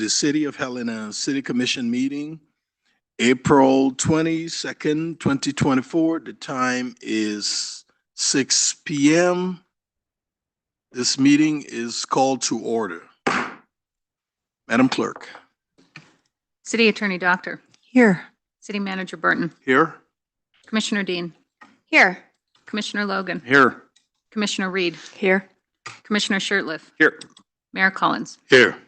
the City of Helena City Commission meeting, April 22nd, 2024. The time is 6 p.m. This meeting is called to order. Madam Clerk. City Attorney Doctor. Here. City Manager Burton. Here. Commissioner Dean. Here. Commissioner Logan. Here. Commissioner Reed. Here. Commissioner Shirtliff. Here. Mayor Collins. Here.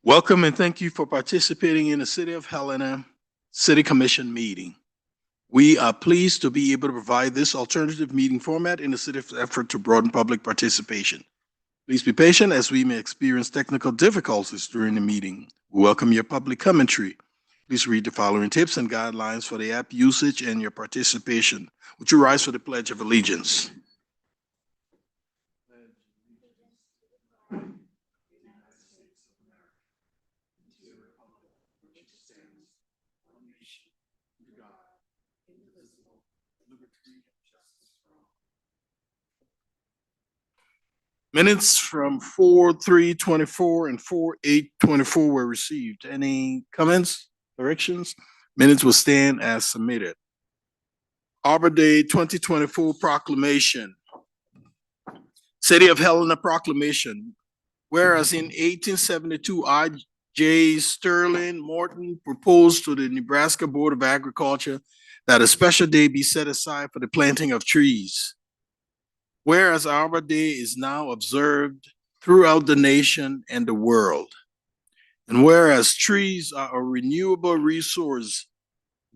Welcome and thank you for participating in the City of Helena City Commission meeting. We are pleased to be able to provide this alternative meeting format in the city's effort to broaden public participation. Please be patient as we may experience technical difficulties during the meeting. We welcome your public commentary. Please read the following tips and guidelines for the app usage and your participation. Would you rise for the Pledge of Allegiance? Minutes from 4/3/24 and 4/8/24 were received. Any comments, corrections? Minutes will stand as submitted. Arbor Day 2024 proclamation. City of Helena proclamation. Whereas in 1872, I.J. Sterling Morton proposed to the Nebraska Board of Agriculture that a special day be set aside for the planting of trees. Whereas Arbor Day is now observed throughout the nation and the world. And whereas trees are a renewable resource,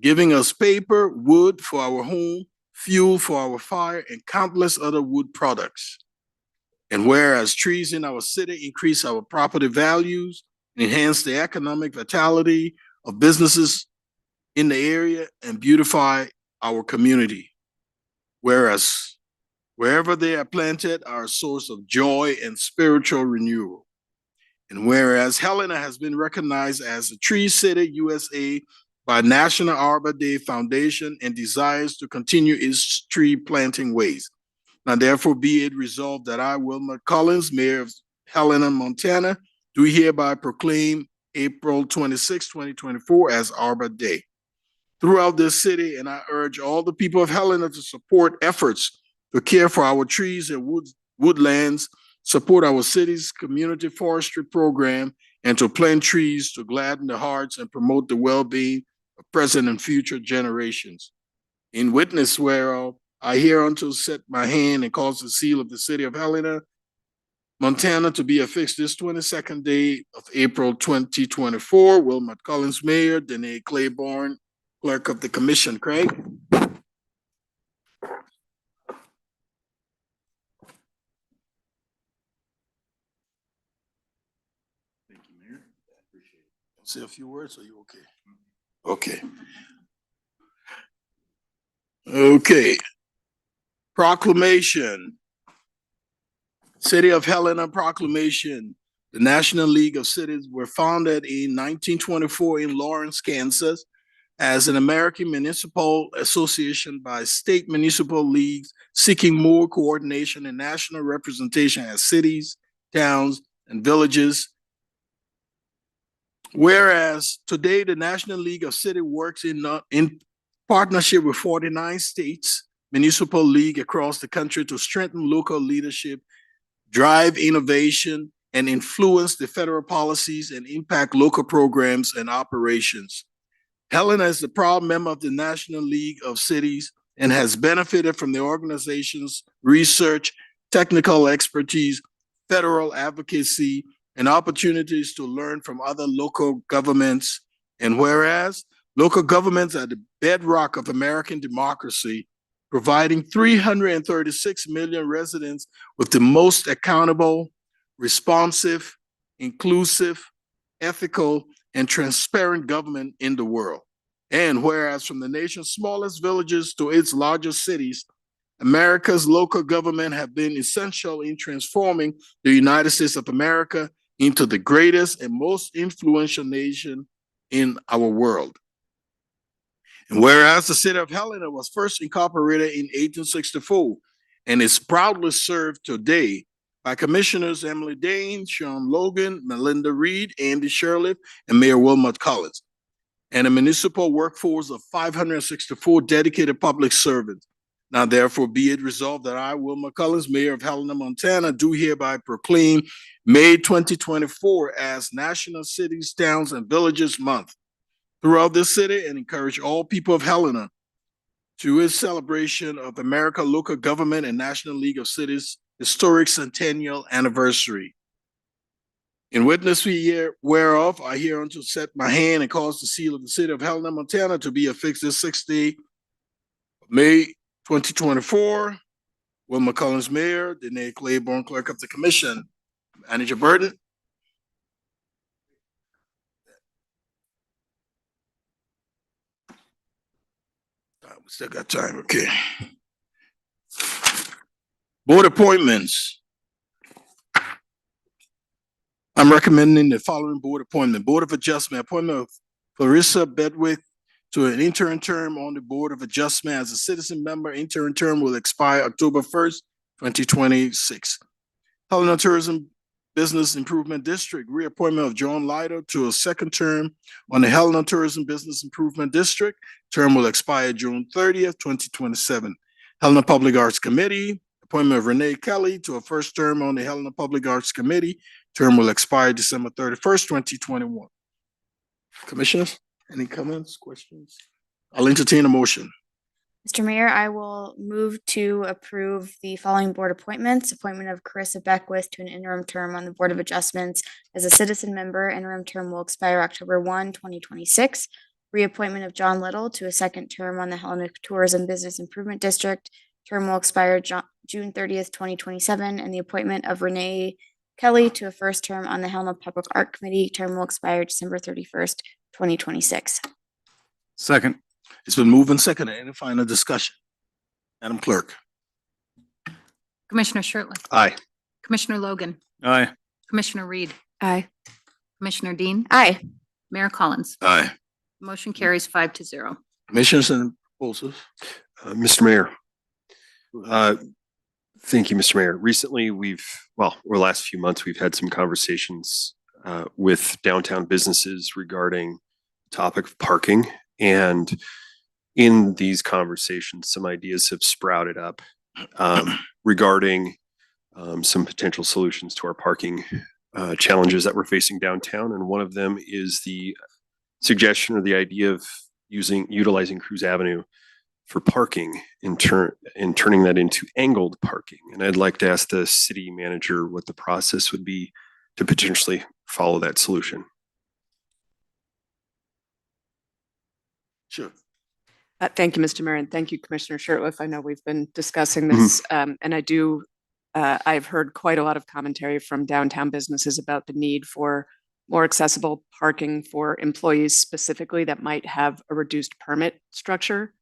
giving us paper, wood for our home, fuel for our fire, and countless other wood products. And whereas trees in our city increase our property values, enhance the economic vitality of businesses in the area, and beautify our community. Whereas wherever they are planted are a source of joy and spiritual renewal. And whereas Helena has been recognized as a Tree City USA by National Arbor Day Foundation and desires to continue its tree planting ways. Now therefore be it resolved that I, Wilmer Collins, Mayor of Helena, Montana, do hereby proclaim April 26, 2024 as Arbor Day throughout this city, and I urge all the people of Helena to support efforts to care for our trees and woodlands, support our city's community forestry program, and to plant trees to gladden the hearts and promote the well-being of present and future generations. In witness whereof, I hereunto set my hand and cause the seal of the City of Helena, Montana, to be affixed this 22nd day of April 2024. Wilmot Collins, Mayor. Danae Claiborne, Clerk of the Commission. Craig? Say a few words, or you okay? Okay. Okay. Proclamation. City of Helena proclamation. The National League of Cities were founded in 1924 in Lawrence, Kansas, as an American municipal association by state municipal leagues seeking more coordination and national representation as cities, towns, and villages. Whereas today, the National League of Cities works in partnership with 49 states, municipal league across the country to strengthen local leadership, drive innovation, and influence the federal policies and impact local programs and operations. Helena is a proud member of the National League of Cities and has benefited from the organization's research, technical expertise, federal advocacy, and opportunities to learn from other local governments. And whereas local governments are the bedrock of American democracy, providing 336 million residents with the most accountable, responsive, inclusive, ethical, and transparent government in the world. And whereas from the nation's smallest villages to its largest cities, America's local government have been essential in transforming the United States of America into the greatest and most influential nation in our world. And whereas the City of Helena was first incorporated in 1864 and is proudly served today by Commissioners Emily Dane, Sean Logan, Melinda Reed, Andy Shirley, and Mayor Wilmot Collins, and a municipal workforce of 564 dedicated public servants. Now therefore be it resolved that I, Wilmot Collins, Mayor of Helena, Montana, do hereby proclaim May 2024 as National Cities, Towns, and Villages Month throughout this city, and encourage all people of Helena to its celebration of America Local Government and National League of Cities historic centennial anniversary. In witness whereof, I hereunto set my hand and cause the seal of the city of Helena, Montana to be affixed this 6th day of May 2024. Wilmot Collins, Mayor, Danae Claiborne, Clerk of the Commission. Manager Burton. We still got time, okay. Board appointments. I'm recommending the following board appointment. Board of Adjustment, appointment of Clarissa Bedwick to an intern term on the Board of Adjustment as a citizen member. Intern term will expire October 1st, 2026. Helena Tourism Business Improvement District, reappointment of John Lido to a 2nd term on the Helena Tourism Business Improvement District. Term will expire June 30th, 2027. Helena Public Arts Committee, appointment of Renee Kelly to a 1st term on the Helena Public Arts Committee. Term will expire December 31st, 2021. Commissioners, any comments, questions? I'll entertain a motion. Mr. Mayor, I will move to approve the following board appointments. Appointment of Carissa Beckwith to an interim term on the Board of Adjustments as a citizen member. Interim term will expire October 1, 2026. Reappointment of John Little to a 2nd term on the Helena Tourism Business Improvement District. Term will expire June 30th, 2027. And the appointment of Renee Kelly to a 1st term on the Helena Public Art Committee. Term will expire December 31st, 2026. Second. It's been moved and seconded. Any final discussion? Madam Clerk. Commissioner Shertliff, Aye. Commissioner Logan, Aye. Commissioner Reed, Aye. Commissioner Dean, Aye. Mayor Collins. Aye. Motion carries 5-0. Commissioners and proposals. Mr. Mayor. Thank you, Mr. Mayor. Recently, or last few months, we've had some conversations with downtown businesses regarding the topic of parking. And in these conversations, some ideas have sprouted up regarding some potential solutions to our parking challenges that we're facing downtown. And one of them is the suggestion or the idea of utilizing Cruz Avenue for parking and turning that into angled parking. And I'd like to ask the city manager what the process would be to potentially follow that solution. Sure. Thank you, Mr. Mayor, and thank you, Commissioner Shertliff. I know we've been discussing this, and I've heard quite a lot of commentary from downtown businesses about the need for more accessible parking for employees specifically that might have a reduced permit structure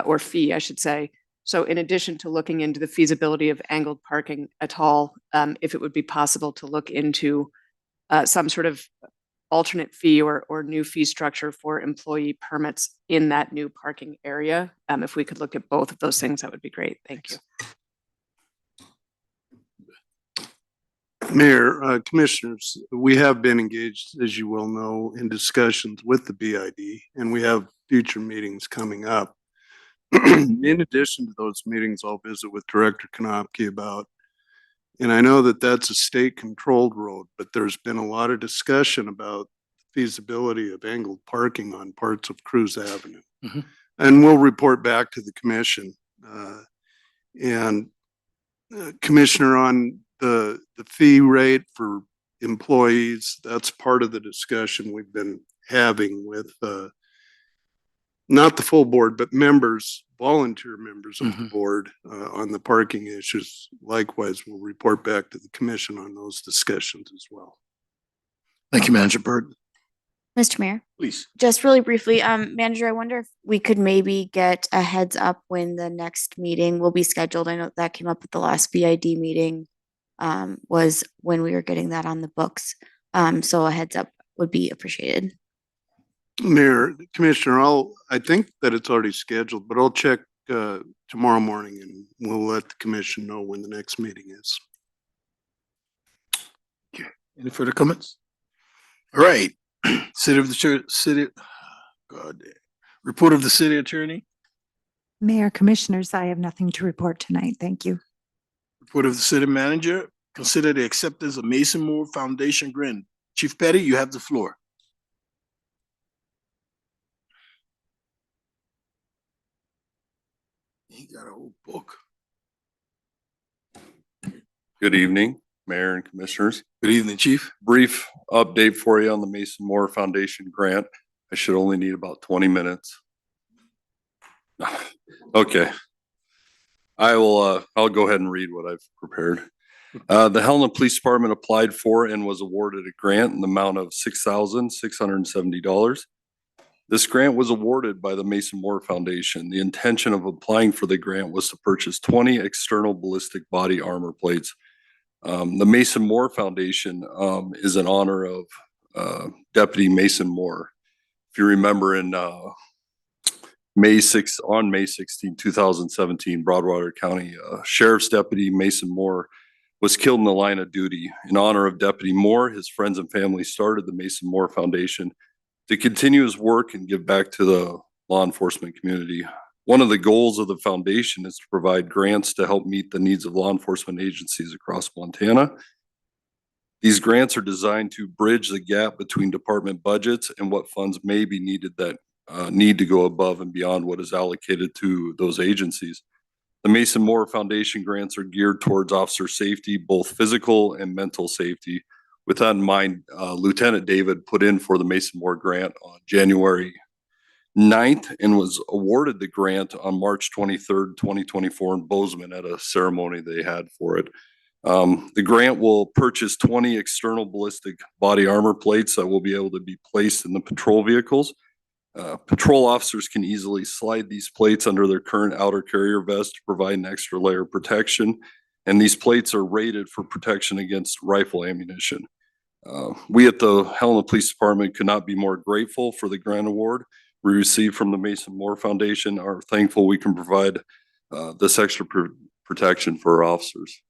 or fee, I should say. So in addition to looking into the feasibility of angled parking at all, if it would be possible to look into some sort of alternate fee or new fee structure for employee permits in that new parking area. If we could look at both of those things, that would be great. Thank you. Mayor, Commissioners, we have been engaged, as you well know, in discussions with the BID, and we have future meetings coming up. In addition to those meetings, I'll visit with Director Konopke about, and I know that that's a state-controlled road, but there's been a lot of discussion about the feasibility of angled parking on parts of Cruz Avenue. Mhm. And we'll report back to the commission. Commissioner, on the fee rate for employees, that's part of the discussion we've been having with not the full board, but members, volunteer members of the board on the parking issues. Likewise, we'll report back to the commission on those discussions as well. Thank you, Manager Bird. Mr. Mayor, Please. just really briefly, Manager, I wonder if we could maybe get a heads up when the next meeting will be scheduled. I know that came up at the last BID meeting, was when we were getting that on the books. So a heads up would be appreciated. Mayor, Commissioner, I think that it's already scheduled, but I'll check tomorrow morning and we'll let the commission know when the next meeting is. Any further comments? All right, report of the city attorney, Mayor, Commissioners, I have nothing to report tonight. Thank you. report of the city manager. Consider the acceptance of Mason Moore Foundation grant. Chief Petty, you have the floor. He got a whole book. Good evening, Mayor and Commissioners. Good evening, Chief. Brief update for you on the Mason Moore Foundation grant. I should only need about 20 minutes. Okay. I'll go ahead and read what I've prepared. The Helena Police Department applied for and was awarded a grant in the amount of $6,670. This grant was awarded by the Mason Moore Foundation. The intention of applying for the grant was to purchase 20 external ballistic body armor plates. The Mason Moore Foundation is in honor of Deputy Mason Moore. If you remember in May 16, 2017, Broadwater County Sheriff's Deputy Mason Moore was killed in the line of duty. In honor of Deputy Moore, his friends and family started the Mason Moore Foundation to continue his work and give back to the law enforcement community. One of the goals of the foundation is to provide grants to help meet the needs of law enforcement agencies across Montana. These grants are designed to bridge the gap between department budgets and what funds may be needed that need to go above and beyond what is allocated to those agencies. The Mason Moore Foundation grants are geared towards officer safety, both physical and mental safety. With that in mind, Lieutenant David put in for the Mason Moore grant on January 9th and was awarded the grant on March 23rd, 2024 in Bozeman at a ceremony they had for it. The grant will purchase 20 external ballistic body armor plates that will be able to be placed in the patrol vehicles. Patrol officers can easily slide these plates under their current outer carrier vest to provide an extra layer of protection. And these plates are rated for protection against rifle ammunition. We at the Helena Police Department could not be more grateful for the grant award we received from the Mason Moore Foundation. Are thankful we can provide this extra protection for our officers.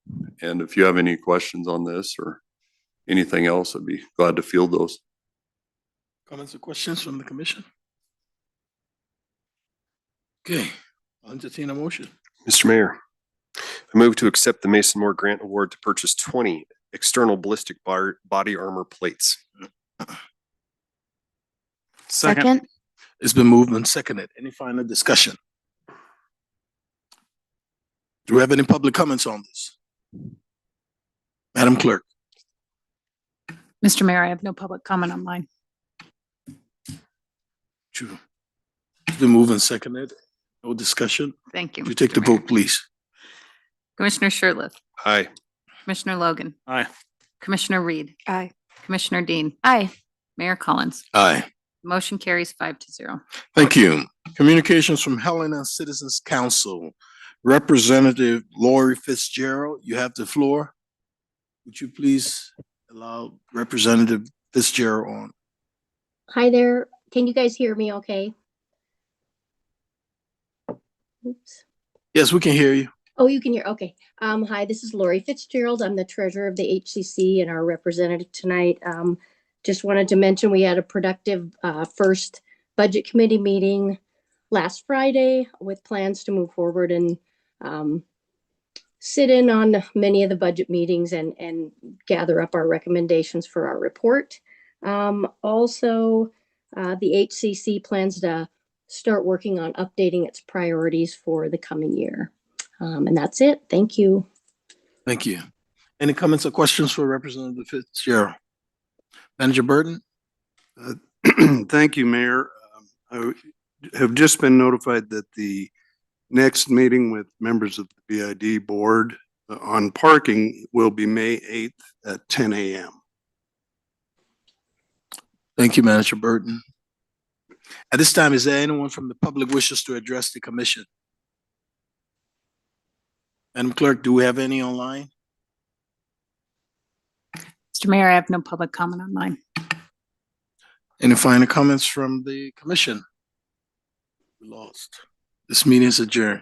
And if you have any questions on this or anything else, I'd be glad to field those. Comments or questions from the commission? Okay, I'll entertain a motion. Mr. Mayor, I move to accept the Mason Moore Grant Award to purchase 20 external ballistic body armor plates. Second. It's been moved and seconded. Any final discussion? Do we have any public comments on this? Madam Clerk? Mr. Mayor, I have no public comment online. True. It's been moved and seconded. No discussion. Thank you. Would you take Mr. the Mayor. vote, please? Commissioner Shertliff, Aye. Commissioner Logan. Aye. Commissioner Reed, Aye. Commissioner Dean, Aye. Mayor Collins. Aye. Motion carries 5-0. Thank you. Communications from Helena Citizens Council. Representative Lori Fitzgerald, you have the floor. Would you please allow Representative Fitzgerald on? Hi there. Can you guys hear me okay? Oops. Yes, we can hear you. Oh, you can hear. Okay. Hi, this is Lori Fitzgerald. I'm the treasurer of the HCC and our representative tonight. Just wanted to mention we had a productive first budget committee meeting last Friday with plans to move forward and sit in on many of the budget meetings and gather up our recommendations for our report. Also, the HCC plans to start working on updating its priorities for the coming year. And that's it. Thank you. Thank you. Any comments or questions for Representative Fitzgerald? Manager Burton? Thank you, Mayor. I have just been notified that the next meeting with members of the BID board on parking will be May 8th at 10 a.m. Thank you, Manager Burton. At this time, is there anyone from the public wishes to address the commission? Madam Clerk, do we have any online? Mr. Mayor, I have no public comment online. Any final comments from the commission? We lost. This meeting is adjourned.